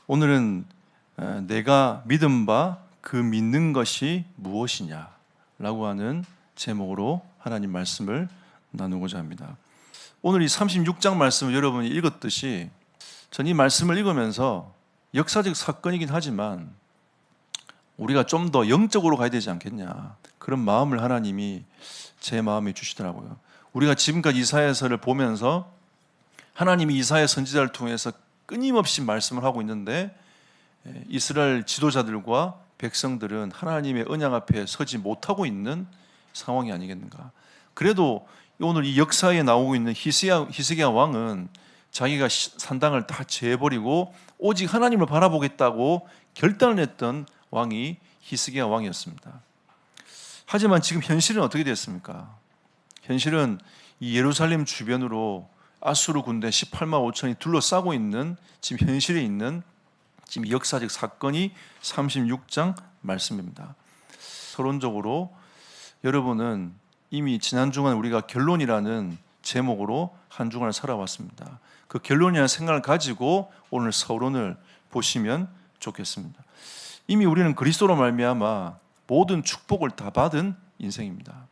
오늘은 내가 믿은 바 그 믿는 것이 무엇이냐라고 하는 제목으로 하나님 말씀을 나누고자 합니다. 오늘 이 36장 말씀을 여러분이 읽었듯이 전 이 말씀을 읽으면서 역사적 사건이긴 하지만 우리가 좀 더 영적으로 가야 되지 않겠냐, 그런 마음을 하나님이 제 마음에 주시더라고요. 우리가 지금까지 이사야서를 보면서 하나님이 이사야 선지자를 통해서 끊임없이 말씀을 하고 있는데 이스라엘 지도자들과 백성들은 하나님의 언약 앞에 서지 못하고 있는 상황이 아니겠는가. 그래도 오늘 이 역사에 나오고 있는 히스기야 왕은 자기가 산당을 다 재버리고 오직 하나님을 바라보겠다고 결단을 했던 왕이 히스기야 왕이었습니다. 하지만 지금 현실은 어떻게 됐습니까? 현실은 이 예루살렘 주변으로 아수르 군대 18만 5천이 둘러싸고 있는 지금 현실에 있는 지금 역사적 사건이 36장 말씀입니다. 서론적으로 여러분은 이미 지난 주간 우리가 결론이라는 제목으로 한 주간을 살아왔습니다. 그 결론이라는 생각을 가지고 오늘 서론을 보시면 좋겠습니다. 이미 우리는 그리스도로 말미암아 모든 축복을 다 받은 인생입니다.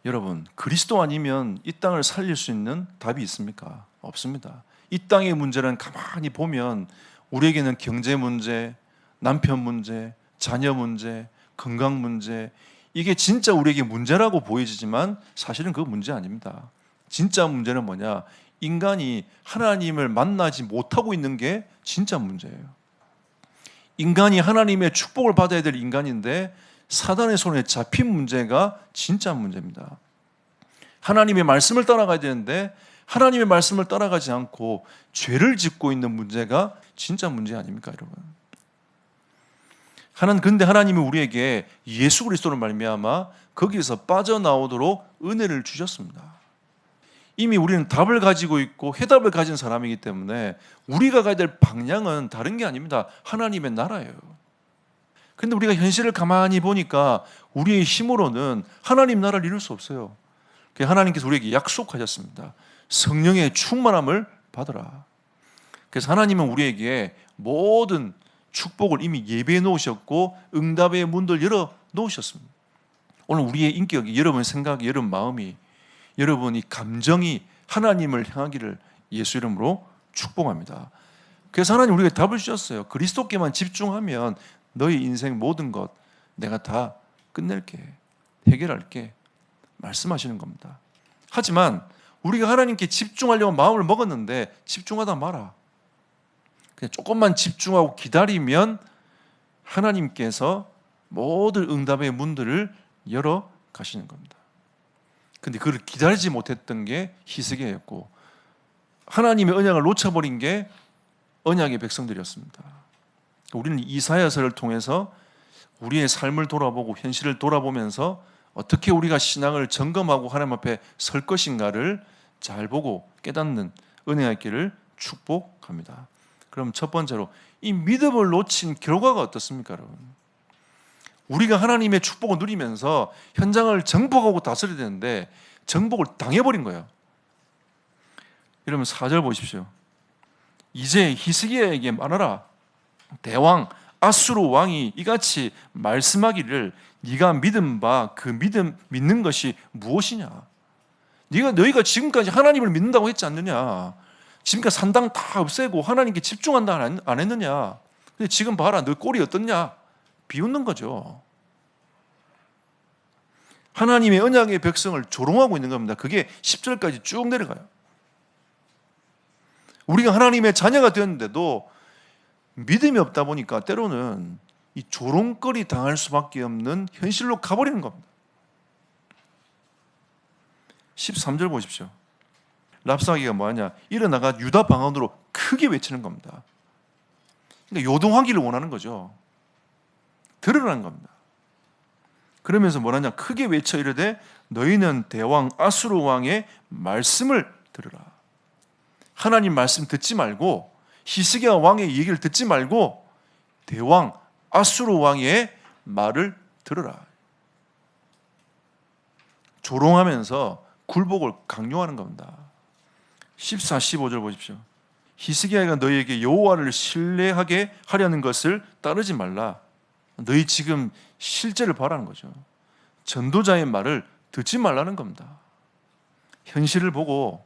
여러분, 그리스도 아니면 이 땅을 살릴 수 있는 답이 있습니까? 없습니다. 이 땅의 문제는 가만히 보면 우리에게는 경제 문제, 남편 문제, 자녀 문제, 건강 문제, 이게 진짜 우리에게 문제라고 보이지만 사실은 그 문제 아닙니다. 진짜 문제는 뭐냐? 인간이 하나님을 만나지 못하고 있는 게 진짜 문제예요. 인간이 하나님의 축복을 받아야 될 인간인데 사단의 손에 잡힌 문제가 진짜 문제입니다. 하나님의 말씀을 따라가야 되는데 하나님의 말씀을 따라가지 않고 죄를 짓고 있는 문제가 진짜 문제 아닙니까, 여러분? 근데 하나님이 우리에게 예수 그리스도를 말미암아 거기에서 빠져나오도록 은혜를 주셨습니다. 이미 우리는 답을 가지고 있고 해답을 가진 사람이기 때문에 우리가 가야 될 방향은 다른 게 아닙니다. 하나님의 나라예요. 근데 우리가 현실을 가만히 보니까 우리의 힘으로는 하나님 나라를 이룰 수 없어요. 하나님께서 우리에게 약속하셨습니다. 성령의 충만함을 받으라. 그래서 하나님은 우리에게 모든 축복을 이미 예배해 놓으셨고 응답의 문들 열어 놓으셨습니다. 오늘 우리의 인격이, 여러분의 생각이, 여러분 마음이, 여러분이 감정이 하나님을 향하기를 예수 이름으로 축복합니다. 그래서 하나님 우리에게 답을 주셨어요. 그리스도께만 집중하면 너희 인생 모든 것 내가 다 끝낼게, 해결할게 말씀하시는 겁니다. 하지만 우리가 하나님께 집중하려고 마음을 먹었는데 집중하다 마라. 그냥 조금만 집중하고 기다리면 하나님께서 모든 응답의 문들을 열어 가시는 겁니다. 근데 그걸 기다리지 못했던 게 히스기야였고 하나님의 언약을 놓쳐버린 게 언약의 백성들이었습니다. 우리는 이사야서를 통해서 우리의 삶을 돌아보고 현실을 돌아보면서 어떻게 우리가 신앙을 점검하고 하나님 앞에 설 것인가를 잘 보고 깨닫는 은혜가 있기를 축복합니다. 그럼 첫 번째로 이 믿음을 놓친 결과가 어떻습니까, 여러분? 우리가 하나님의 축복을 누리면서 현장을 정복하고 다스려야 되는데 정복을 당해버린 거예요. 여러분 4절 보십시오. 이제 히스기야에게 말하라. 대왕 아수르 왕이 이같이 말씀하기를 네가 믿은 바 그 믿는 것이 무엇이냐? 너희가 지금까지 하나님을 믿는다고 했지 않느냐? 지금까지 산당 다 없애고 하나님께 집중한다 안 했느냐? 근데 지금 봐라, 너 꼴이 어떻냐? 비웃는 거죠. 하나님의 언약의 백성을 조롱하고 있는 겁니다. 그게 10절까지 쭉 내려가요. 우리가 하나님의 자녀가 되었는데도 믿음이 없다 보니까 때로는 이 조롱거리 당할 수밖에 없는 현실로 가버리는 겁니다. 13절 보십시오. 랍사기가 뭐하냐? 일어나가 유다 방언으로 크게 외치는 겁니다. 그러니까 요동하기를 원하는 거죠. 들으라는 겁니다. 그러면서 뭐하냐? 크게 외쳐 이르되 너희는 대왕 아수르 왕의 말씀을 들으라. 하나님 말씀 듣지 말고 히스기야 왕의 얘기를 듣지 말고 대왕 아수르 왕의 말을 들으라. 조롱하면서 굴복을 강요하는 겁니다. 14, 15절 보십시오. 히스기야가 너희에게 여호와를 신뢰하게 하려는 것을 따르지 말라. 너희 지금 실제를 바라는 거죠. 전도자의 말을 듣지 말라는 겁니다. 현실을 보고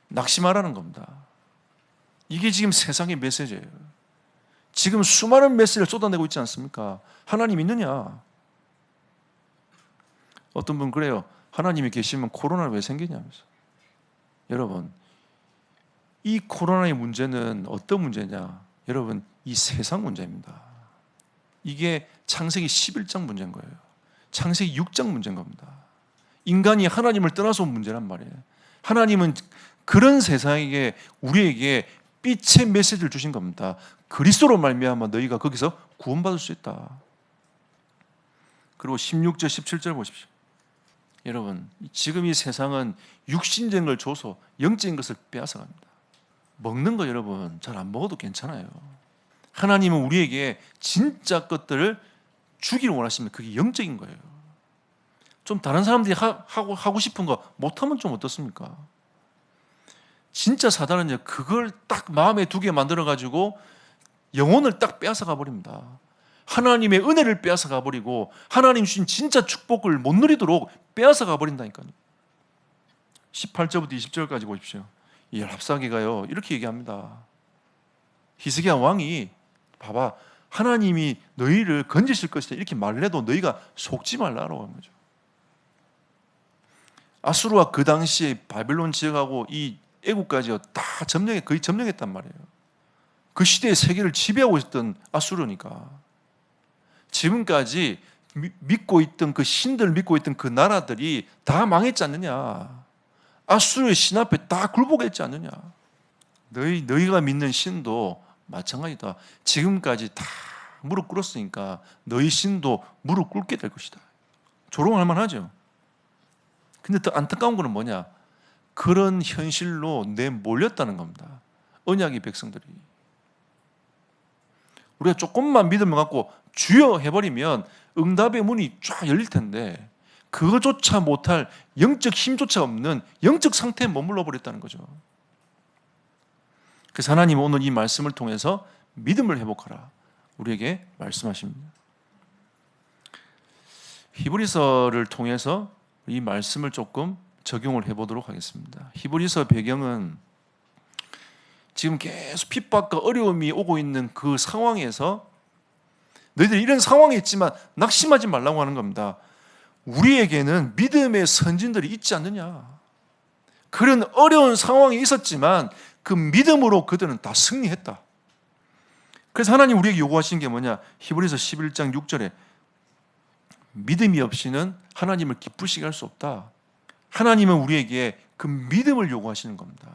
낙심하라는 겁니다. 이게 지금 세상의 메시지예요. 지금 수많은 메시지를 쏟아내고 있지 않습니까? 하나님 있느냐? 어떤 분 그래요. 하나님이 계시면 코로나는 왜 생기냐면서. 여러분, 이 코로나의 문제는 어떤 문제냐? 여러분, 이 세상 문제입니다. 이게 창세기 11장 문제인 거예요. 창세기 6장 문제인 겁니다. 인간이 하나님을 떠나서 온 문제란 말이에요. 하나님은 그런 세상에게 우리에게 빛의 메시지를 주신 겁니다. 그리스도로 말미암아 너희가 거기서 구원받을 수 있다. 그리고 16절 17절 보십시오. 여러분, 지금 이 세상은 육신적인 걸 줘서 영적인 것을 빼앗아갑니다. 먹는 거 여러분 잘 안 먹어도 괜찮아요. 하나님은 우리에게 진짜 것들을 주기를 원하십니다. 그게 영적인 거예요. 좀 다른 사람들이 하고 싶은 거 못하면 좀 어떻습니까? 진짜 사단은 그걸 딱 마음에 두게 만들어가지고 영혼을 딱 빼앗아가 버립니다. 하나님의 은혜를 빼앗아가 버리고 하나님 주신 진짜 축복을 못 누리도록 빼앗아가 버린다니까요. 18절부터 20절까지 보십시오. 이 랍사게가요 이렇게 얘기합니다. 히스기야 왕이 봐봐, 하나님이 너희를 건지실 것이다 이렇게 말을 해도 너희가 속지 말라라고 하는 거죠. 아수르와 그 당시에 바벨론 지역하고 이 애국까지 다 거의 점령했단 말이에요. 그 시대의 세계를 지배하고 있었던 아수르니까. 지금까지 믿고 있던 그 신들을 믿고 있던 그 나라들이 다 망했지 않느냐. 아수르의 신 앞에 다 굴복했지 않느냐. 너희가 믿는 신도 마찬가지다. 지금까지 다 무릎 꿇었으니까 너희 신도 무릎 꿇게 될 것이다. 조롱할 만하죠. 근데 더 안타까운 거는 뭐냐? 그런 현실로 내몰렸다는 겁니다. 언약의 백성들이. 우리가 조금만 믿음을 갖고 주여 해버리면 응답의 문이 쫙 열릴 텐데 그거조차 못할 영적 힘조차 없는 영적 상태에 머물러 버렸다는 거죠. 그래서 하나님은 오늘 이 말씀을 통해서 믿음을 회복하라 우리에게 말씀하십니다. 히브리서를 통해서 이 말씀을 조금 적용을 해보도록 하겠습니다. 히브리서 배경은 지금 계속 핍박과 어려움이 오고 있는 그 상황에서 너희들이 이런 상황에 있지만 낙심하지 말라고 하는 겁니다. 우리에게는 믿음의 선진들이 있지 않느냐. 그런 어려운 상황이 있었지만 그 믿음으로 그들은 다 승리했다. 그래서 하나님 우리에게 요구하시는 게 뭐냐? 히브리서 11장 6절에 믿음이 없이는 하나님을 기쁘시게 할 수 없다. 하나님은 우리에게 그 믿음을 요구하시는 겁니다.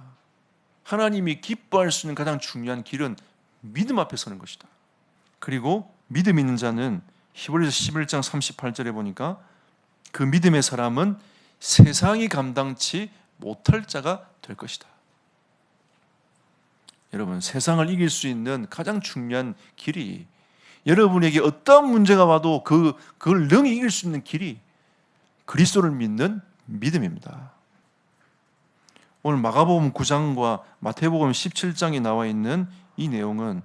하나님이 기뻐할 수 있는 가장 중요한 길은 믿음 앞에 서는 것이다. 그리고 믿음 있는 자는 히브리서 11장 38절에 보니까 그 믿음의 사람은 세상이 감당치 못할 자가 될 것이다. 여러분, 세상을 이길 수 있는 가장 중요한 길이 여러분에게 어떤 문제가 와도 그걸 능히 이길 수 있는 길이 그리스도를 믿는 믿음입니다. 오늘 마가복음 9장과 마태복음 17장에 나와 있는 이 내용은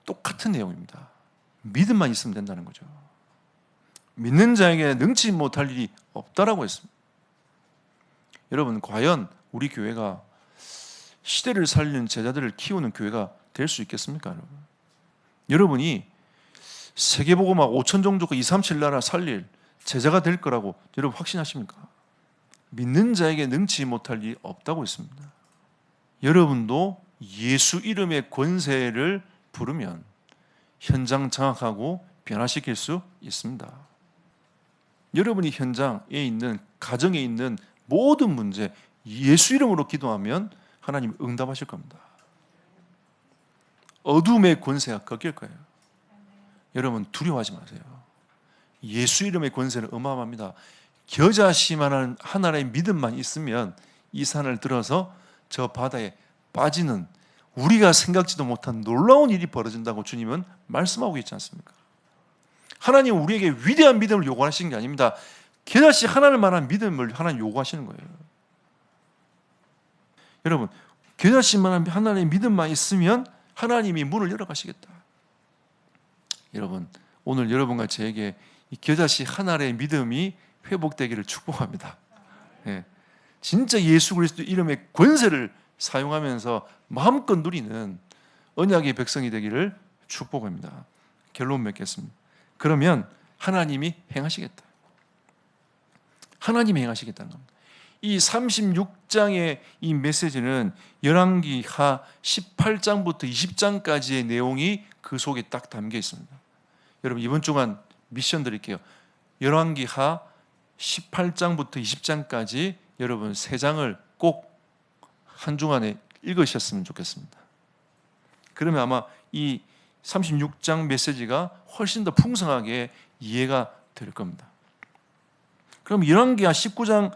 똑같은 내용입니다. 믿음만 있으면 된다는 거죠. 믿는 자에게 능치 못할 일이 없다라고 했습니다. 여러분, 과연 우리 교회가 시대를 살리는 제자들을 키우는 교회가 될 수 있겠습니까? 여러분? 여러분이 세계복음화 5천 종족과 237 나라 살릴 제자가 될 거라고 여러분 확신하십니까? 믿는 자에게 능치 못할 일이 없다고 했습니다. 여러분도 예수 이름의 권세를 부르면 현장 장악하고 변화시킬 수 있습니다. 여러분이 현장에 있는, 가정에 있는 모든 문제 예수 이름으로 기도하면 하나님 응답하실 겁니다. 어둠의 권세가 꺾일 거예요. 여러분 두려워하지 마세요. 예수 이름의 권세는 어마어마합니다. 겨자씨만한 하나의 믿음만 있으면 이 산을 들어서 저 바다에 빠지는 우리가 생각지도 못한 놀라운 일이 벌어진다고 주님은 말씀하고 있지 않습니까? 하나님은 우리에게 위대한 믿음을 요구하시는 게 아닙니다. 겨자씨 하나를 만한 믿음을 하나님 요구하시는 거예요. 여러분, 겨자씨만한 하나님의 믿음만 있으면 하나님이 문을 열어가시겠다. 여러분, 오늘 여러분과 저에게 이 겨자씨 하나의 믿음이 회복되기를 축복합니다. 예. 진짜 예수 그리스도 이름의 권세를 사용하면서 마음껏 누리는 언약의 백성이 되기를 축복합니다. 결론 맺겠습니다. 그러면 하나님이 행하시겠다. 하나님이 행하시겠다는 겁니다. 이 36장의 이 메시지는 열왕기하 18장부터 20장까지의 내용이 그 속에 딱 담겨 있습니다. 여러분, 이번 주간 미션 드릴게요. 열왕기하 18장부터 20장까지 여러분 3장을 꼭 한 주간에 읽으셨으면 좋겠습니다. 그러면 아마 이 36장 메시지가 훨씬 더 풍성하게 이해가 될 겁니다. 그럼 열왕기하 19장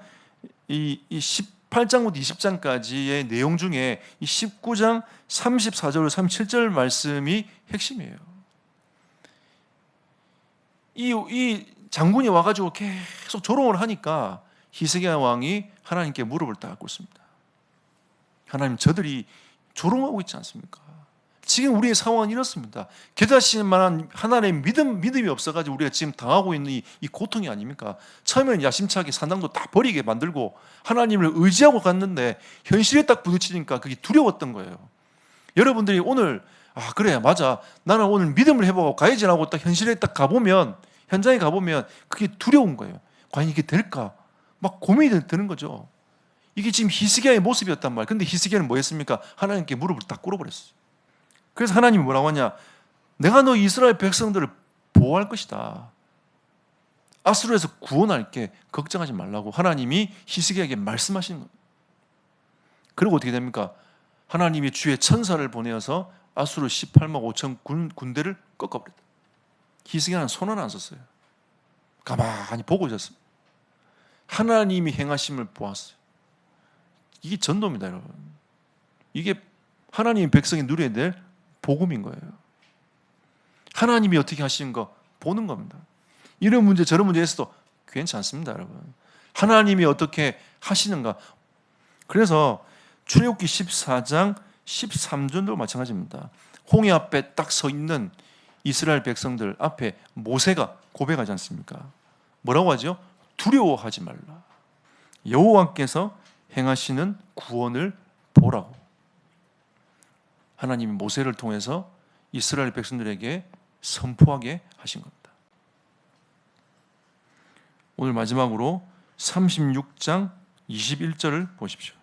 이 18장부터 20장까지의 내용 중에 이 19장 34절 37절 말씀이 핵심이에요. 이 장군이 와가지고 계속 조롱을 하니까 히스기야 왕이 하나님께 무릎을 딱 꿇습니다. 하나님, 저들이 조롱하고 있지 않습니까? 지금 우리의 상황은 이렇습니다. 겨자씨만한 하나님의 믿음이 없어가지고 우리가 지금 당하고 있는 이 고통이 아닙니까? 처음에는 야심차게 산당도 다 버리게 만들고 하나님을 의지하고 갔는데 현실에 딱 부딪히니까 그게 두려웠던 거예요. 여러분들이 오늘 그래 맞아, 나는 오늘 믿음을 해보고 가야지 하고 딱 현실에 딱 가보면, 현장에 가보면 그게 두려운 거예요. 과연 이게 될까? 막 고민이 드는 거죠. 이게 지금 히스기야의 모습이었단 말이에요. 근데 히스기야는 뭐 했습니까? 하나님께 무릎을 딱 꿇어버렸어요. 그래서 하나님이 뭐라고 하냐? 내가 너 이스라엘 백성들을 보호할 것이다. 아수르에서 구원할게. 걱정하지 말라고 하나님이 히스기야에게 말씀하시는 거예요. 그리고 어떻게 됩니까? 하나님이 주의 천사를 보내어서 아수르 18만 5천 군대를 꺾어버렸다. 히스기야는 손은 안 썼어요. 가만히 보고 있었습니다. 하나님이 행하심을 보았어요. 이게 전도입니다, 여러분. 이게 하나님의 백성이 누려야 될 복음인 거예요. 하나님이 어떻게 하시는 거 보는 겁니다. 이런 문제 저런 문제에서도 괜찮습니다, 여러분. 하나님이 어떻게 하시는가. 그래서 출애굽기 14장 13절도 마찬가지입니다. 홍해 앞에 딱 서 있는 이스라엘 백성들 앞에 모세가 고백하지 않습니까? 뭐라고 하죠? 두려워하지 말라. 여호와께서 행하시는 구원을 보라고. 하나님이 모세를 통해서 이스라엘 백성들에게 선포하게 하신 겁니다. 오늘 마지막으로 36장 21절을 보십시오.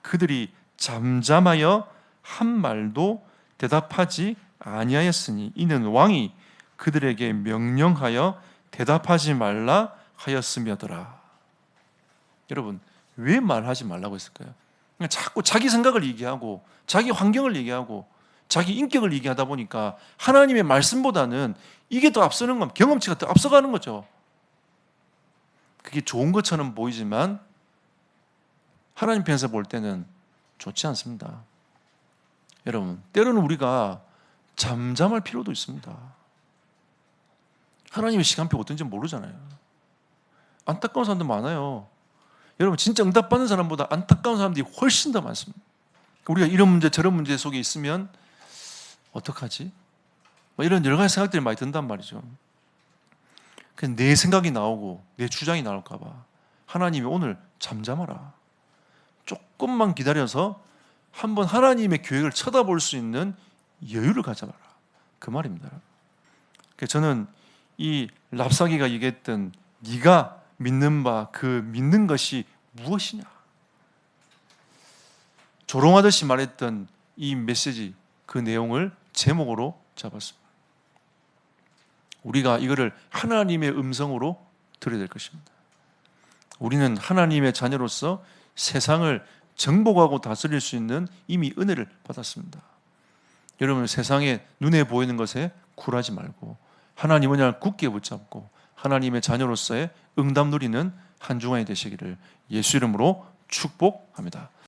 그들이 잠잠하여 한 말도 대답하지 아니하였으니 이는 왕이 그들에게 명령하여 대답하지 말라 하였음이더라. 여러분, 왜 말하지 말라고 했을까요? 그냥 자꾸 자기 생각을 얘기하고 자기 환경을 얘기하고 자기 인격을 얘기하다 보니까 하나님의 말씀보다는 이게 더 앞서는 건 경험치가 더 앞서가는 거죠. 그게 좋은 것처럼 보이지만 하나님 편에서 볼 때는 좋지 않습니다. 여러분, 때로는 우리가 잠잠할 필요도 있습니다. 하나님의 시간표 어떤지 모르잖아요. 안타까운 사람들 많아요. 여러분, 진짜 응답받는 사람보다 안타까운 사람들이 훨씬 더 많습니다. 우리가 이런 문제 저런 문제 속에 있으면 어떡하지? 이런 여러 가지 생각들이 많이 든단 말이죠. 그냥 내 생각이 나오고 내 주장이 나올까 봐 하나님이 오늘 잠잠하라. 조금만 기다려서 한번 하나님의 계획을 쳐다볼 수 있는 여유를 가져봐라. 그 말입니다. 저는 이 랍사기가 얘기했던 네가 믿는 바 그 믿는 것이 무엇이냐, 조롱하듯이 말했던 이 메시지, 그 내용을 제목으로 잡았습니다. 우리가 이거를 하나님의 음성으로 들어야 될 것입니다. 우리는 하나님의 자녀로서 세상을 정복하고 다스릴 수 있는 이미 은혜를 받았습니다. 여러분, 세상에 눈에 보이는 것에 굴하지 말고 하나님 언약을 굳게 붙잡고 하나님의 자녀로서의 응답 누리는 한 주간이 되시기를 예수 이름으로 축복합니다.